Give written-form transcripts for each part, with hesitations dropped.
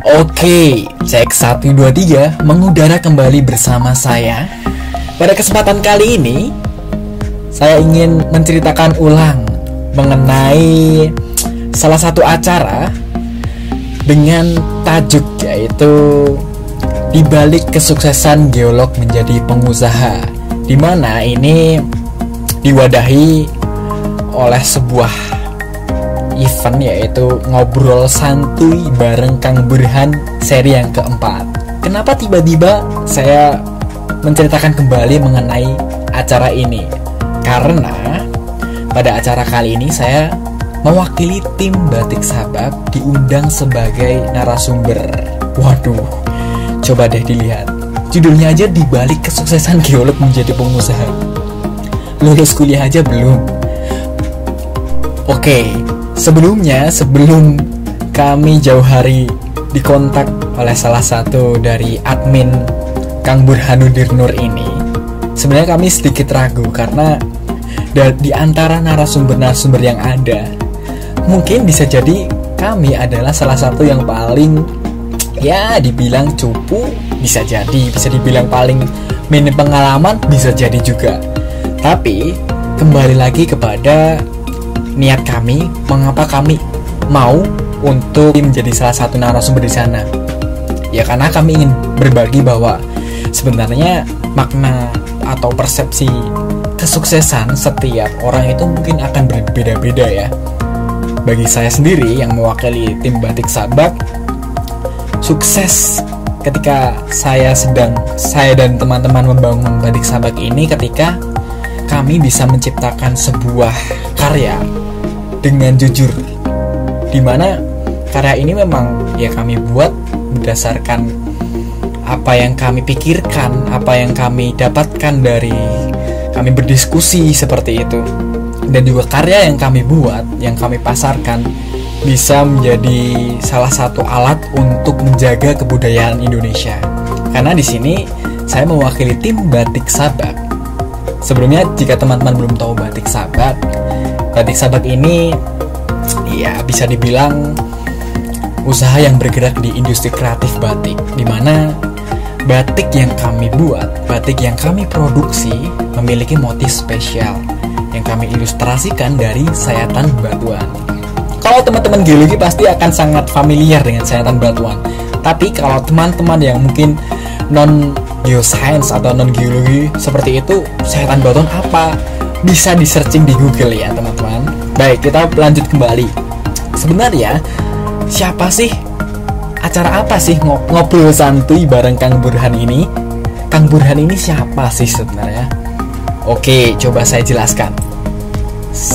Oke, cek 1, 2, 3 mengudara kembali bersama saya. Pada kesempatan kali ini saya ingin menceritakan ulang mengenai salah satu acara dengan tajuk yaitu Di Balik Kesuksesan Geolog Menjadi Pengusaha, di mana ini diwadahi oleh sebuah event yaitu Ngobrol Santuy bareng Kang Burhan seri yang keempat. Kenapa tiba-tiba saya menceritakan kembali mengenai acara ini? Karena pada acara kali ini saya mewakili tim Batik Sabak diundang sebagai narasumber. Waduh, coba deh dilihat. Judulnya aja Di Balik Kesuksesan Geolog Menjadi Pengusaha. Lulus kuliah aja belum? Oke, sebelum kami jauh hari dikontak oleh salah satu dari admin Kang Burhanuddin Nur ini, sebenarnya kami sedikit ragu karena di antara narasumber-narasumber yang ada, mungkin bisa jadi kami adalah salah satu yang paling dibilang cupu, bisa dibilang paling minim pengalaman, bisa jadi juga. Tapi kembali lagi kepada niat kami, mengapa kami mau untuk menjadi salah satu narasumber di sana. Ya karena kami ingin berbagi bahwa sebenarnya makna atau persepsi kesuksesan setiap orang itu mungkin akan berbeda-beda ya. Bagi saya sendiri yang mewakili tim Batik Sabak, sukses ketika saya dan teman-teman membangun Batik Sabak ini ketika kami bisa menciptakan sebuah karya dengan jujur, dimana karya ini memang kami buat berdasarkan apa yang kami pikirkan, apa yang kami dapatkan dari kami berdiskusi seperti itu. Dan juga karya yang kami buat, yang kami pasarkan bisa menjadi salah satu alat untuk menjaga kebudayaan Indonesia. Karena di sini saya mewakili tim Batik Sabak. Sebelumnya jika teman-teman belum tahu Batik Sabak ini bisa dibilang usaha yang bergerak di industri kreatif batik, di mana batik yang kami buat, batik yang kami produksi memiliki motif spesial yang kami ilustrasikan dari sayatan batuan. Kalau teman-teman geologi pasti akan sangat familiar dengan sayatan batuan. Tapi kalau teman-teman yang mungkin non geoscience atau non geologi seperti itu, sayatan batuan apa? Bisa di searching di Google ya teman-teman. Baik, kita lanjut kembali. Sebenarnya siapa sih? Acara apa sih Ngobrol Santuy bareng Kang Burhan ini? Kang Burhan ini siapa sih sebenarnya? Oke, coba saya jelaskan.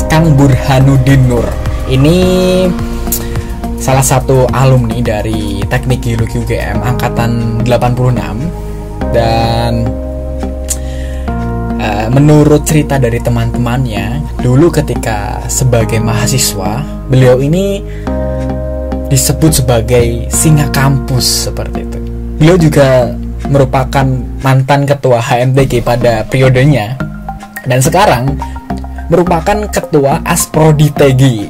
Kang Burhanuddin Nur ini salah satu alumni dari Teknik Geologi UGM angkatan 86. Dan menurut cerita dari teman-temannya, dulu ketika sebagai mahasiswa, beliau ini disebut sebagai singa kampus seperti itu. Beliau juga merupakan mantan ketua HMTG pada periodenya, dan sekarang merupakan ketua Asprodi TG.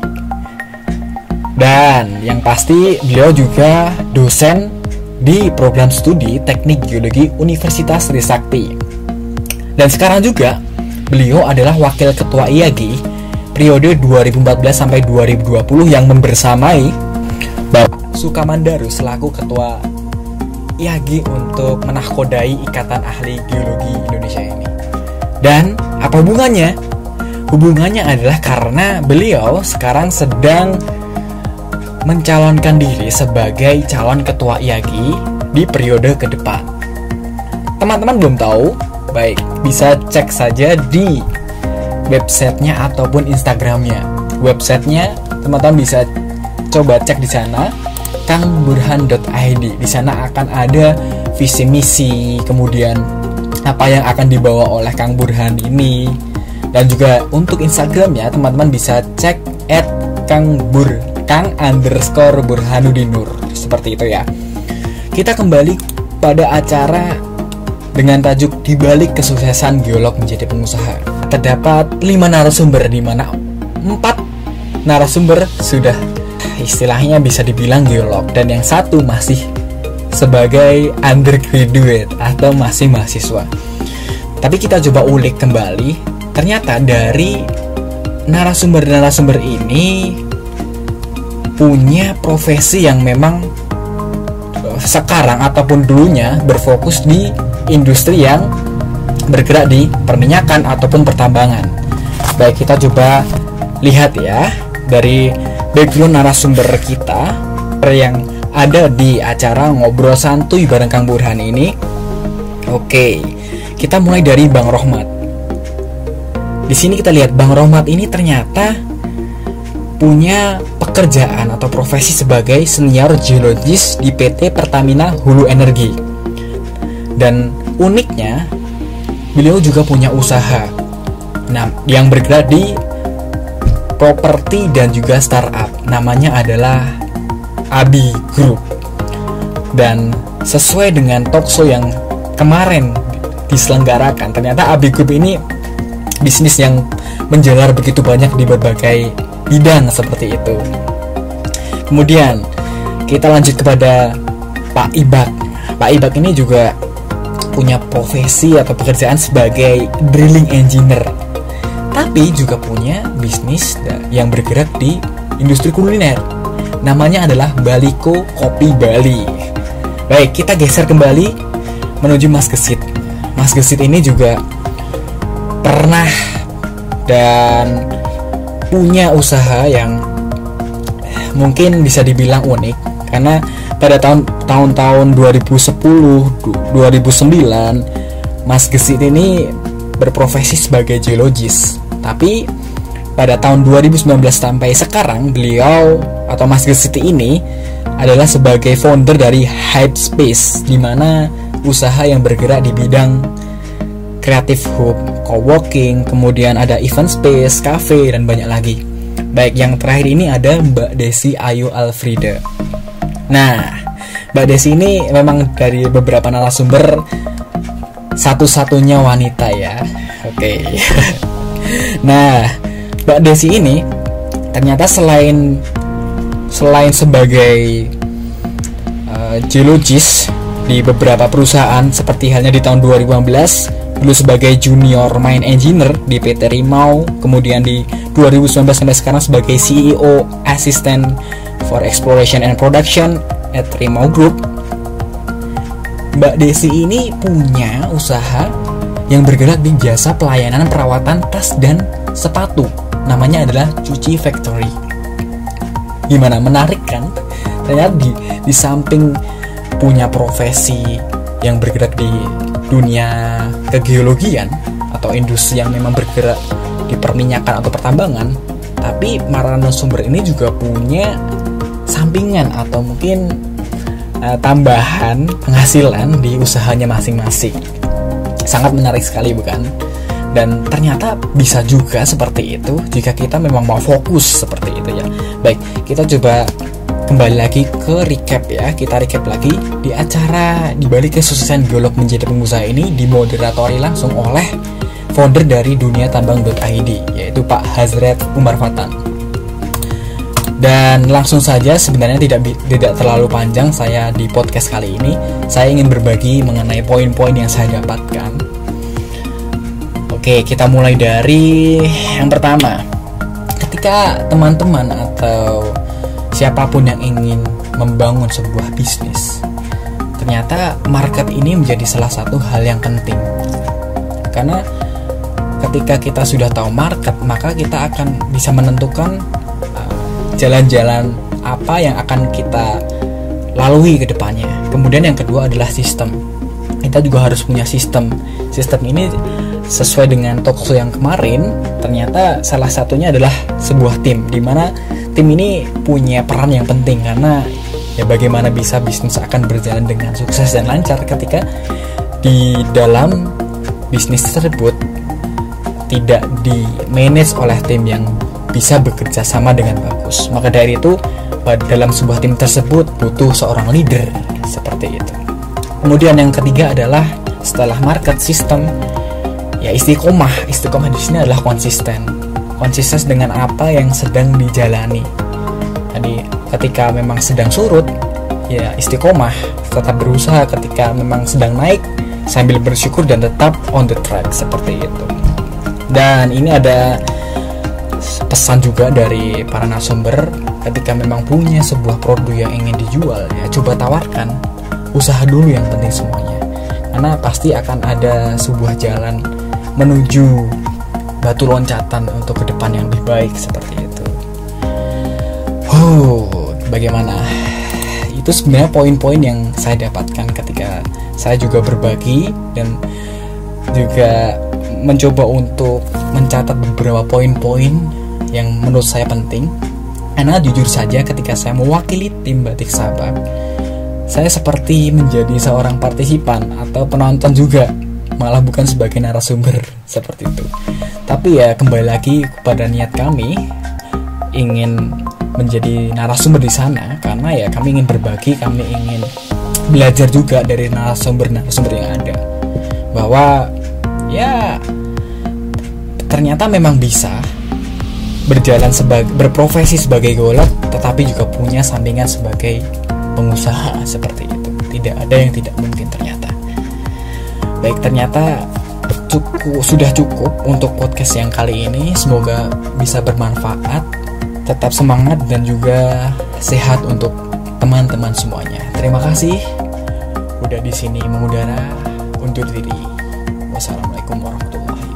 Dan yang pasti beliau juga dosen di program studi Teknik Geologi Universitas Trisakti. Dan sekarang juga beliau adalah wakil ketua IAGI periode 2014 sampai 2020 yang membersamai Bapak Sukamandaru selaku ketua IAGI untuk menahkodai Ikatan Ahli Geologi Indonesia ini. Dan apa hubungannya? Hubungannya adalah karena beliau sekarang sedang mencalonkan diri sebagai calon ketua IAGI di periode ke depan. Teman-teman belum tahu? Baik, bisa cek saja di websitenya ataupun Instagramnya. Websitenya teman-teman bisa coba cek di sana, kangburhan.id. Di sana akan ada visi misi, kemudian apa yang akan dibawa oleh Kang Burhan ini. Dan juga untuk Instagramnya teman-teman bisa cek @kang_burhanuddinur seperti itu ya. Kita kembali pada acara dengan tajuk Di Balik Kesuksesan Geolog Menjadi Pengusaha. Terdapat 5 narasumber, di mana 4 narasumber sudah istilahnya bisa dibilang geolog, dan yang satu masih sebagai undergraduate atau masih mahasiswa. Tapi kita coba ulik kembali, ternyata dari narasumber-narasumber ini punya profesi yang memang sekarang ataupun dulunya berfokus di industri yang bergerak di perminyakan ataupun pertambangan. Baik, kita coba lihat ya dari background narasumber kita yang ada di acara Ngobrol Santuy bareng Kang Burhan ini. Oke, kita mulai dari Bang Rohmat. Di sini kita lihat Bang Rohmat ini ternyata punya pekerjaan atau profesi sebagai senior geologis di PT Pertamina Hulu Energi. Dan uniknya, beliau juga punya usaha yang bergerak di properti dan juga startup. Namanya adalah Abi Group. Dan sesuai dengan talkshow yang kemarin diselenggarakan, ternyata Abi Group ini bisnis yang menjalar begitu banyak di berbagai bidang seperti itu. Kemudian kita lanjut kepada Pak Ibak. Pak Ibak ini juga punya profesi atau pekerjaan sebagai drilling engineer, tapi juga punya bisnis yang bergerak di industri kuliner. Namanya adalah Baliko Kopi Bali. Baik, kita geser kembali menuju Mas Gesit. Mas Gesit ini juga pernah dan punya usaha yang mungkin bisa dibilang unik, karena pada tahun-tahun 2010, 2009 Mas Gesit ini berprofesi sebagai geologis. Tapi pada tahun 2019 sampai sekarang beliau atau Mas Gesit ini adalah sebagai founder dari Hype Space, di mana usaha yang bergerak di bidang creative hub, co-working, kemudian ada event space, cafe, dan banyak lagi. Baik, yang terakhir ini ada Mbak Desi Ayu Alfrida. Nah, Mbak Desi ini memang dari beberapa narasumber satu-satunya wanita ya. Oke. Nah, Mbak Desi ini ternyata selain sebagai geologis di beberapa perusahaan, seperti halnya di tahun 2015 dulu sebagai junior mine engineer di PT Rimau, kemudian di 2019 sampai sekarang sebagai CEO Assistant for Exploration and Production at Rimau Group. Mbak Desi ini punya usaha yang bergerak di jasa pelayanan perawatan tas dan sepatu. Namanya adalah Cuci Factory. Gimana, menarik kan? Ternyata di samping punya profesi yang bergerak di dunia kegeologian atau industri yang memang bergerak di perminyakan atau pertambangan, tapi narasumber ini juga punya sampingan atau mungkin tambahan penghasilan di usahanya masing-masing. Sangat menarik sekali, bukan? Dan ternyata bisa juga seperti itu jika kita memang mau fokus seperti itu ya. Baik, kita coba kembali lagi ke recap ya. Kita recap lagi di acara di balik kesuksesan geolog menjadi pengusaha ini dimoderatori langsung oleh founder dari duniatambang.id, yaitu Pak Hazret Umar Fatan. Dan langsung saja, sebenarnya tidak terlalu panjang saya di podcast kali ini. Saya ingin berbagi mengenai poin-poin yang saya dapatkan. Oke, kita mulai dari yang pertama. Ketika teman-teman atau siapapun yang ingin membangun sebuah bisnis, ternyata market ini menjadi salah satu hal yang penting. Karena ketika kita sudah tahu market, maka kita akan bisa menentukan jalan-jalan apa yang akan kita lalui ke depannya. Kemudian yang kedua adalah sistem. Kita juga harus punya sistem. Sistem ini sesuai dengan talkshow yang kemarin, ternyata salah satunya adalah sebuah tim, di mana tim ini punya peran yang penting, karena ya bagaimana bisa bisnis akan berjalan dengan sukses dan lancar ketika di dalam bisnis tersebut tidak di-manage oleh tim yang bisa bekerja sama dengan bagus. Maka dari itu, dalam sebuah tim tersebut butuh seorang leader seperti itu. Kemudian yang ketiga adalah setelah market system, ya istiqomah. Istiqomah di sini adalah konsisten dengan apa yang sedang dijalani. Tadi ketika memang sedang surut, ya istiqomah, tetap berusaha. Ketika memang sedang naik, sambil bersyukur dan tetap on the track, seperti itu. Dan ini ada pesan juga dari para narasumber, ketika memang punya sebuah produk yang ingin dijual, ya coba tawarkan, usaha dulu yang penting semuanya, karena pasti akan ada sebuah jalan menuju batu loncatan untuk ke depan yang lebih baik, seperti itu. Bagaimana? Itu sebenarnya poin-poin yang saya dapatkan ketika saya juga berbagi dan juga mencoba untuk mencatat beberapa poin-poin yang menurut saya penting. Karena jujur saja ketika saya mewakili tim Batik Sabak, saya seperti menjadi seorang partisipan atau penonton juga, malah bukan sebagai narasumber, seperti itu. Tapi ya kembali lagi kepada niat kami ingin menjadi narasumber di sana, karena ya kami ingin berbagi, kami ingin belajar juga dari narasumber yang ada, bahwa ya ternyata memang bisa berprofesi sebagai golek, tetapi juga punya sampingan sebagai pengusaha, seperti itu. Tidak ada yang tidak mungkin ternyata. Baik, ternyata sudah cukup untuk podcast yang kali ini. Semoga bisa bermanfaat. Tetap semangat dan juga sehat untuk teman-teman semuanya. Terima kasih udah di sini mengudara. Undur diri. Wassalamualaikum warahmatullahi wabarakatuh.